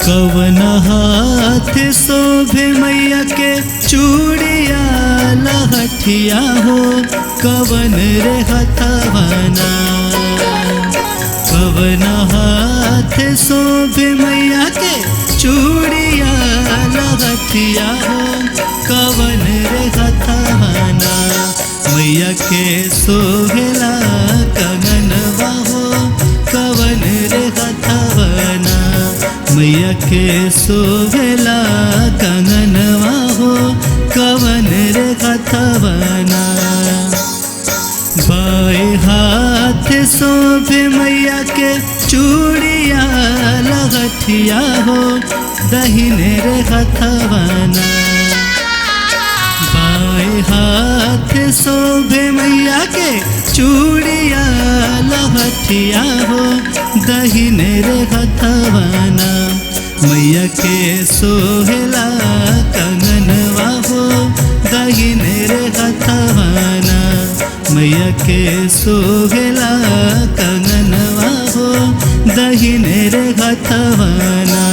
कवन हाथ शोभे मैया के चूड़िया लहठिया हो, कवन रे हथवना। कवन हाथ शोभे मैया के चूड़िया लहठिया हो, कवन रे हथवना। मैया के सोहेला कंगनवा हो, कवन रे हथवना। मैया के सोहेला कंगनवा हो, कवन रे हथवना। बाएं हाथ शोभे मैया के चूड़िया लहठिया हो, दहिने रे हथवना। बाएं हाथ शोभे मैया के चूड़िया लहठिया हो, दहिने रे हथवना। मैया के सोहेला कंगनवा हो, दहिने रे हथवना। मैया के सोहेला कंगनवा हो, दहिने रे हथवना।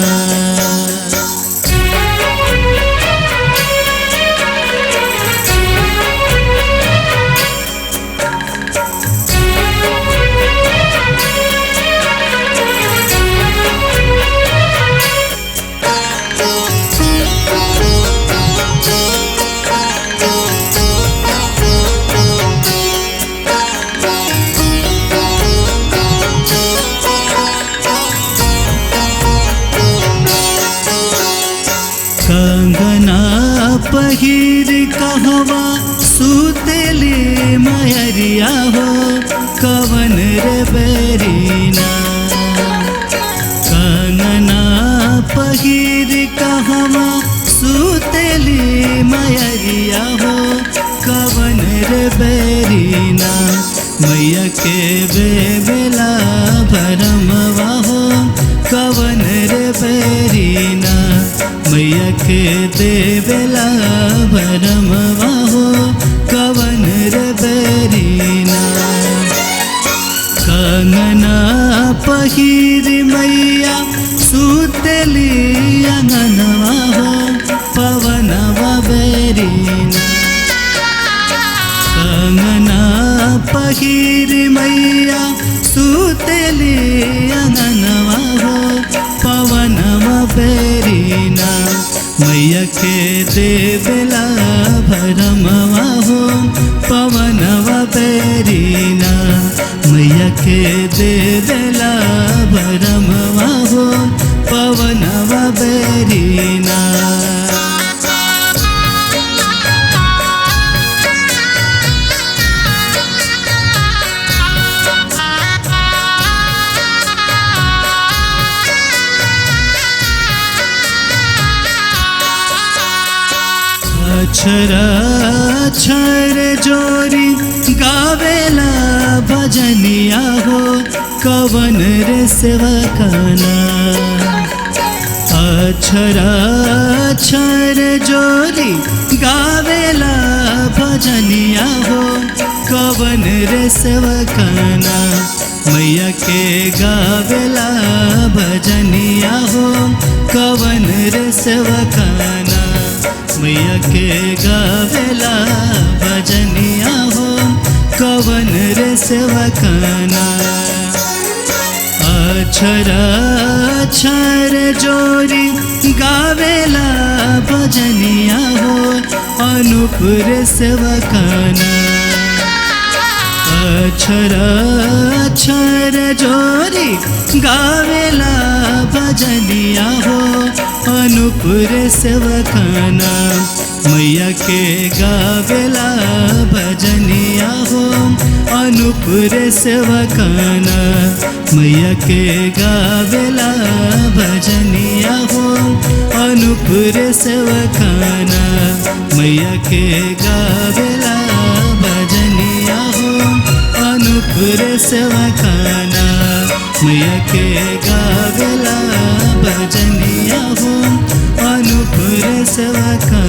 कंगना पहिर कहवा सुतेली मैरिया हो, कवन रे बेरीना। कंगना पहिर कहवा सुतेली मैरिया हो, कवन रे बेरीना। मैया के बेला भरमवा हो, कवन रे बेरीना। मैया के देवेला भरमवा हो, कवन रे बेरीना। कंगना पहिर मैया सुतेली अंगनवा हो, पवनवा बेरीना। कंगना पहिर मैया सुतेली अंगनवा हो, पवनवा बेरीना। मैया के देवेला भरमवा हो, पवनवा बेरीना। मैया के देवेला भरमवा हो, पवनवा बेरीना। अक्षरा अक्षर जोरी गावेला भजनिया हो, कवन रे सेवकना। अक्षरा अक्षर जोरी गावेला भजनिया हो, कवन रे सेवकना। मैया के गावेला भजनिया हो, कवन रे सेवकना। मैया के गावेला भजनिया हो, कवन रे सेवकना। अक्षरा अक्षर जोरी गावेला भजनिया हो, अनूप रे सेवकना। अक्षरा अक्षर जोरी गावेला भजनिया हो, अनूप रे सेवकना। मैया के गावेला भजनिया हो, अनूप रे सेवकना। मैया के गावेला भजनिया हो, अनूप रे सेवकना। मैया के गावेला भजनिया हो, अनूप रे सेवकना। मैया के गावेला भजनिया हो, अनूप रे सेवकना।